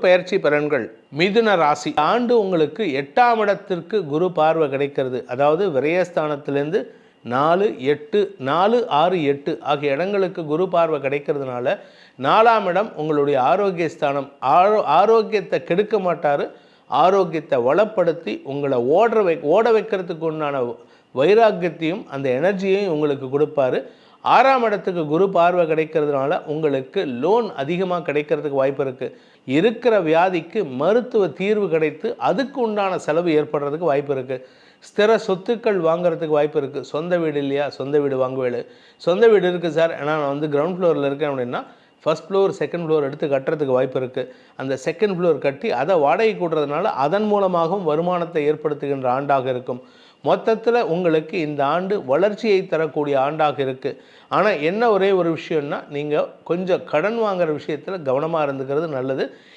பெயர்ச்சி பலன்கள். மிதுன ராசி. ஆண்டு உங்களுக்கு 8ஆம் இடத்திற்கு குரு பார்வை கிடைக்கிறது. அதாவது விரயஸ்தானத்திலேருந்து 4, 8, 4, 6, 8 ஆகிய இடங்களுக்கு குரு பார்வை கிடைக்கிறதுனால 4ஆம் இடம் உங்களுடைய ஆரோக்கிய ஸ்தானம். ஆரோக்கியத்தை கெடுக்க மாட்டார், ஆரோக்கியத்தை வளப்படுத்தி உங்களை ஓட வைக்கிறதுக்கு உண்டான வைராக்கியத்தையும் அந்த எனர்ஜியையும் உங்களுக்கு கொடுப்பாரு. 6ஆம் இடத்துக்கு குரு பார்வை கிடைக்கிறதுனால உங்களுக்கு லோன் அதிகமாக கிடைக்கிறதுக்கு வாய்ப்பு இருக்குது. இருக்கிற வியாதிக்கு மருத்துவ தீர்வு கிடைத்து அதுக்கு உண்டான செலவு ஏற்படுறதுக்கு வாய்ப்பு இருக்குது. ஸ்திர சொத்துக்கள் வாங்குறதுக்கு வாய்ப்பு இருக்குது. சொந்த வீடு இல்லையா, சொந்த வீடு வாங்குவேன். சொந்த வீடு இருக்குது சார், ஏன்னா நான் வந்து கிரவுண்ட் ஃப்ளோரில் இருக்கேன் அப்படின்னா ஃபஸ்ட் ஃப்ளோர் செகண்ட் ஃப்ளோர் எடுத்து கட்டுறதுக்கு வாய்ப்பு இருக்குது. அந்த செகண்ட் ஃப்ளோர் கட்டி அதை வாடகை கூட்டுறதுனால அதன் மூலமாகவும் வருமானத்தை ஏற்படுத்துகின்ற ஆண்டாக இருக்கும். மொத்தத்தில் உங்களுக்கு இந்த ஆண்டு வளர்ச்சியை தரக்கூடிய ஆண்டாக இருக்குது. ஆனால் என்ன ஒரே ஒரு விஷயம்னா, நீங்கள் கொஞ்சம் கடன் வாங்குகிற விஷயத்தில் கவனமாக இருந்துக்கிறது நல்லது.